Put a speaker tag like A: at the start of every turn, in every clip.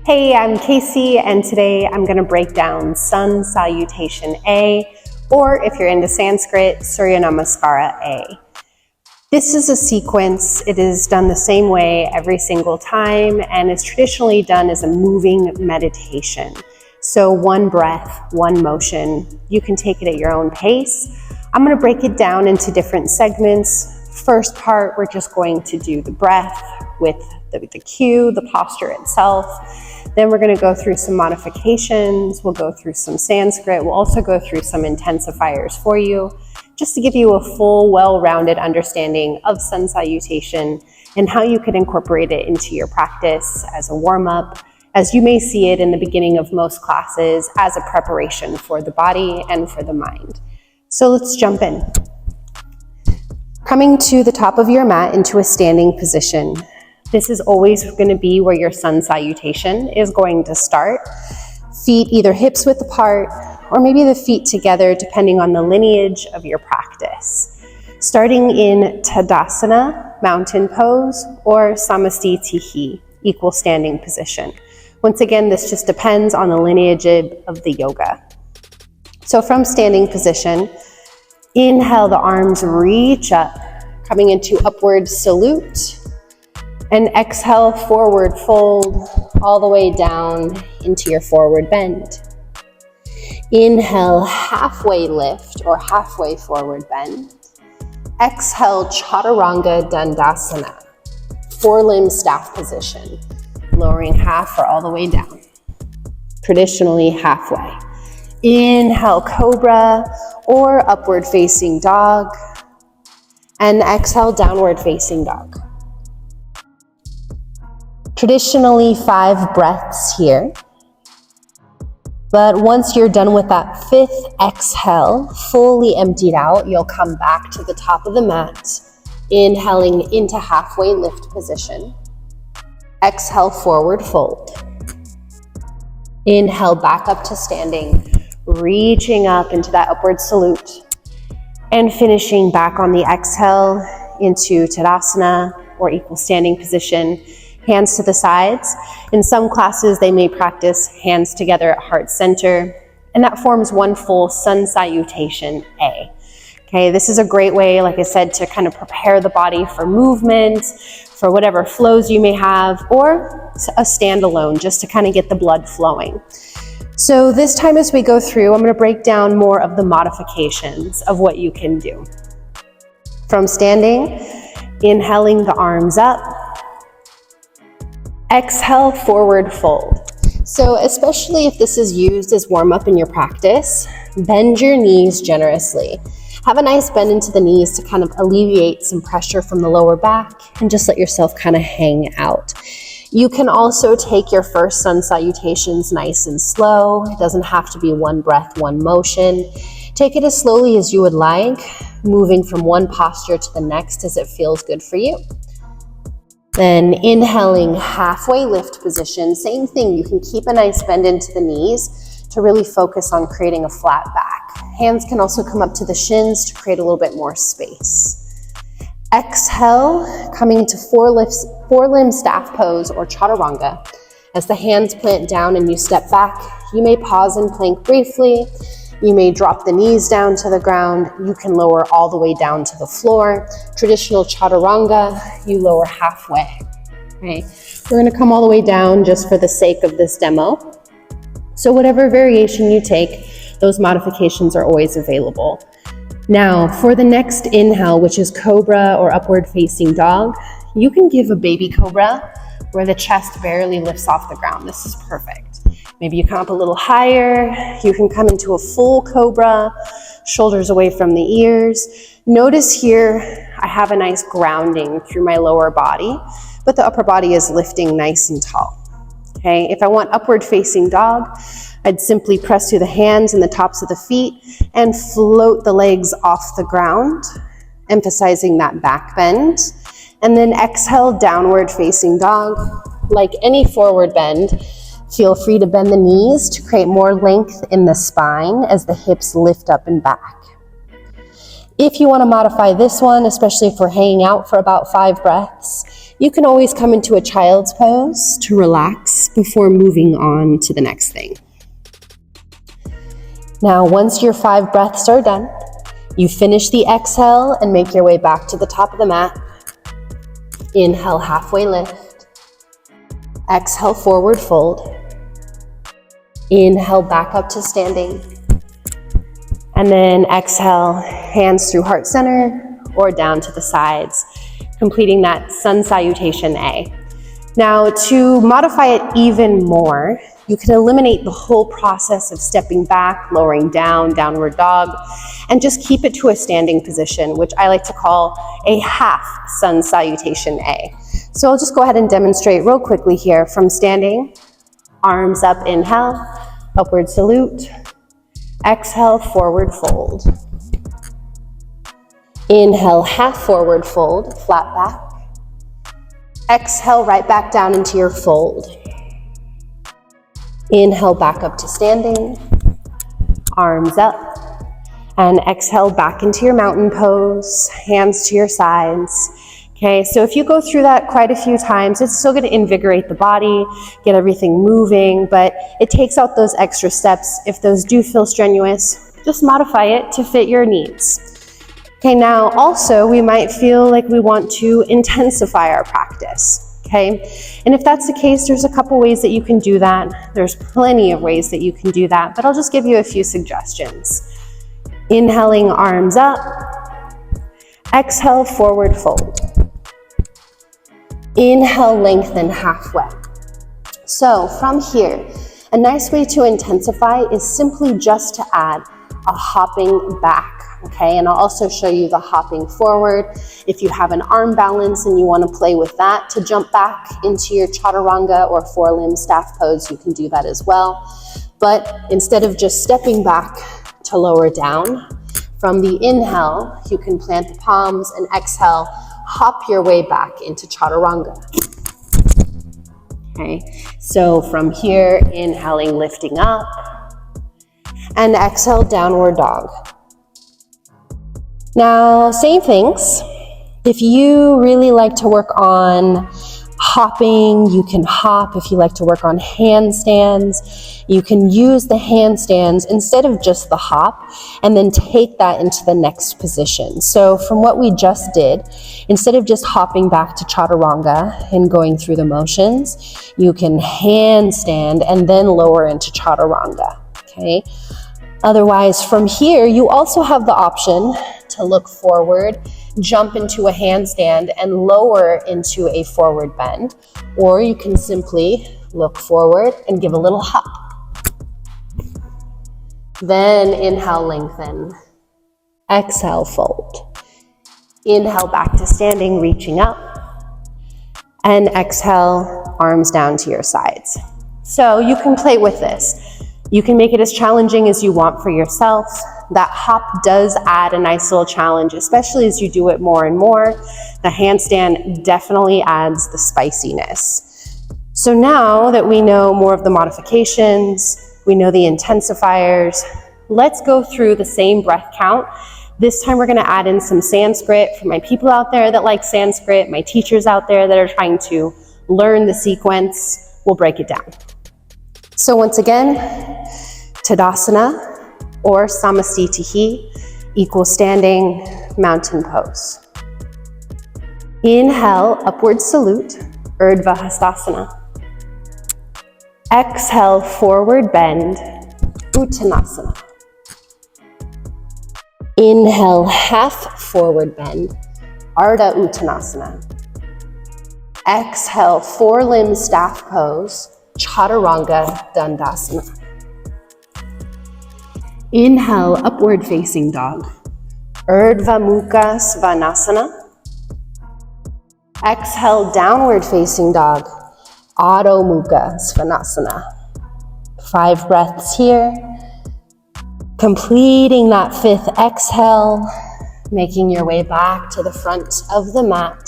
A: Hey, I'm Kaycie, and today I'm going to break down Sun Salutation A, or if you're into Sanskrit, Surya Namaskara A. This is a sequence. It is done the same way every single time, and it's traditionally done as a moving meditation. So one breath, one motion. You can take it at your own pace. I'm going to break it down into different segments. First part, we're just going to do the breath with the cue, the posture itself. Then we're going to go through some modifications. We'll go through some Sanskrit. We'll also go through some intensifiers for you, just to give you a full, well-rounded understanding of Sun Salutation and how you can incorporate it into your practice as a warm-up, as you may see it in the beginning of most classes as a preparation for the body and for the mind. So let's jump in. Coming to the top of your mat into a standing position. This is always going to be where your Sun Salutation is going to start. Feet either hips width apart or maybe the feet together depending on the lineage of your practice. Starting in Tadasana, mountain pose, or Samastitihi, equal standing position. Once again, this just depends on the lineage of the yoga. So from standing position, inhale, the arms reach up, coming into upward salute. And exhale, forward fold, all the way down into your forward bend. Inhale, halfway lift or halfway forward bend. Exhale, Chaturanga Dandasana, forelimb staff position, lowering half or all the way down, traditionally halfway. Inhale, Cobra or upward facing dog. And exhale, downward facing dog. Traditionally 5 breaths here, but once you're done with that 5th exhale, fully emptied out, you'll come back to the top of the mat, inhaling into halfway lift position. Exhale, forward fold. Inhale, back up to standing, reaching up into that upward salute, and finishing back on the exhale into Tadasana or equal standing position. Hands to the sides. In some classes, they may practice hands together at heart center, and that forms one full Sun Salutation A. Okay, this is a great way, like I said, to kind of prepare the body for movement, for whatever flows you may have, or a standalone, just to kind of get the blood flowing. So this time as we go through, I'm going to break down more of the modifications of what you can do. From standing, inhaling the arms up, exhale, forward fold. So especially if this is used as warm-up in your practice, bend your knees generously. Have a nice bend into the knees to kind of alleviate some pressure from the lower back and just let yourself kind of hang out. You can also take your first Sun Salutations nice and slow. It doesn't have to be one breath, one motion. Take it as slowly as you would like, moving from one posture to the next as it feels good for you. Then inhaling, halfway lift position. Same thing, you can keep a nice bend into the knees to really focus on creating a flat back. Hands can also come up to the shins to create a little bit more space. Exhale, coming into forelimb staff pose or Chaturanga. As the hands plant down and you step back, you may pause and plank briefly. You may drop the knees down to the ground. You can lower all the way down to the floor. Traditional Chaturanga, you lower halfway. Okay. We're going to come all the way down just for the sake of this demo. So whatever variation you take, those modifications are always available. Now, for the next inhale, which is Cobra or upward facing dog, you can give a baby Cobra where the chest barely lifts off the ground. This is perfect. Maybe you come up a little higher. You can come into a full Cobra, shoulders away from the ears. Notice here, I have a nice grounding through my lower body, but the upper body is lifting nice and tall. Okay, if I want upward facing dog, I'd simply press through the hands and the tops of the feet and float the legs off the ground, emphasizing that back bend. And then exhale, downward facing dog. Like any forward bend, feel free to bend the knees to create more length in the spine as the hips lift up and back. If you want to modify this one, especially if we're hanging out for about 5 breaths, You can always come into a child's pose to relax before moving on to the next thing. Now, once your 5 breaths are done, you finish the exhale and make your way back to the top of the mat. Inhale, halfway lift. Exhale, forward fold. Inhale, back up to standing. And then exhale, hands through heart center or down to the sides, completing that Sun Salutation A. Now, to modify it even more, you can eliminate the whole process of stepping back, lowering down, downward dog, and just keep it to a standing position, which I like to call a half Sun Salutation A. So I'll just go ahead and demonstrate real quickly here from standing. Arms up, inhale, upward salute. Exhale, forward fold. Inhale, half forward fold, flat back. Exhale, right back down into your fold. Inhale, back up to standing. Arms up. And exhale, back into your mountain pose, hands to your sides. Okay, so if you go through that quite a few times, it's still going to invigorate the body, get everything moving, but it takes out those extra steps. If those do feel strenuous, just modify it to fit your needs. Okay, now also we might feel like we want to intensify our practice. Okay, and if that's the case, there's a couple ways that you can do that. There's plenty of ways that you can do that, but I'll just give you a few suggestions. Inhaling, arms up. Exhale, forward fold. Inhale, lengthen halfway. So from here, a nice way to intensify is simply just to add a hopping back, okay? And I'll also show you the hopping forward. If you have an arm balance and you want to play with that to jump back into your chaturanga or 4-limb staff pose, you can do that as well. But instead of just stepping back to lower down, from the inhale, you can plant the palms and exhale, hop your way back into chaturanga. Okay, so from here, inhaling, lifting up, and exhale, downward dog. Now, same things. If you really like to work on hopping, you can hop. If you like to work on handstands, you can use the handstands instead of just the hop and then take that into the next position. So from what we just did, instead of just hopping back to chaturanga and going through the motions, you can handstand and then lower into chaturanga, okay? Otherwise, from here, you also have the option to look forward, jump into a handstand and lower into a forward bend, or you can simply look forward and give a little hop. Then inhale, lengthen. Exhale, fold. Inhale, back to standing, reaching up. And exhale, arms down to your sides. So you can play with this. You can make it as challenging as you want for yourself. That hop does add a nice little challenge, especially as you do it more and more. The handstand definitely adds the spiciness. So now that we know more of the modifications, we know the intensifiers, let's go through the same breath count. This time we're going to add in some Sanskrit for my people out there that like Sanskrit, my teachers out there that are trying to learn the sequence. We'll break it down. So once again, Tadasana or Samastitihi, equal standing mountain pose. Inhale, upward salute, Urdhva Hastasana. Exhale, forward bend, Uttanasana. Inhale, half forward bend, Ardha Uttanasana. Exhale, 4-limb staff pose, Chaturanga Dandasana. Inhale, upward facing dog, Urdhva Mukha Svanasana. Exhale, downward facing dog, Adho Mukha Svanasana. 5 breaths here. Completing that 5th exhale, making your way back to the front of the mat.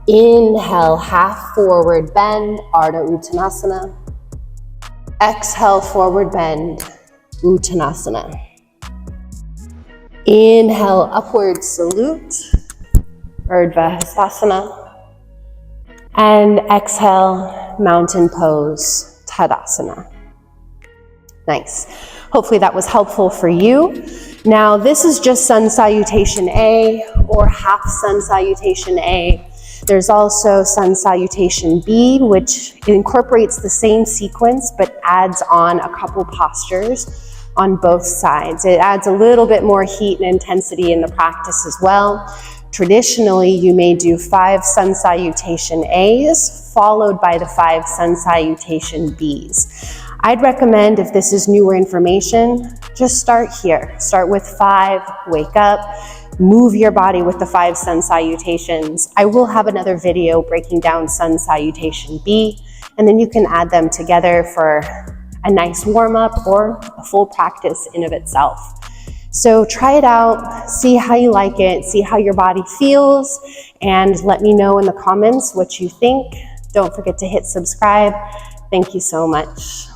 A: Inhale, half forward bend, Ardha Uttanasana. Exhale, forward bend, Uttanasana. Inhale, upward salute, Urdhva Hastasana. And exhale, mountain pose, Tadasana. Nice. Hopefully that was helpful for you. Now this is just Sun Salutation A or half Sun Salutation A. There's also Sun Salutation B, which incorporates the same sequence but adds on a couple postures on both sides. It adds a little bit more heat and intensity in the practice as well. Traditionally, you may do 5 Sun Salutation A's followed by the 5 Sun Salutation B's. I'd recommend, if this is newer information, just start here. Start with 5, wake up, move your body with the 5 Sun Salutations. I will have another video breaking down Sun Salutation B, and then you can add them together for a nice warm-up or a full practice in of itself. So try it out, see how you like it, see how your body feels, and let me know in the comments what you think. Don't forget to hit subscribe. Thank you so much.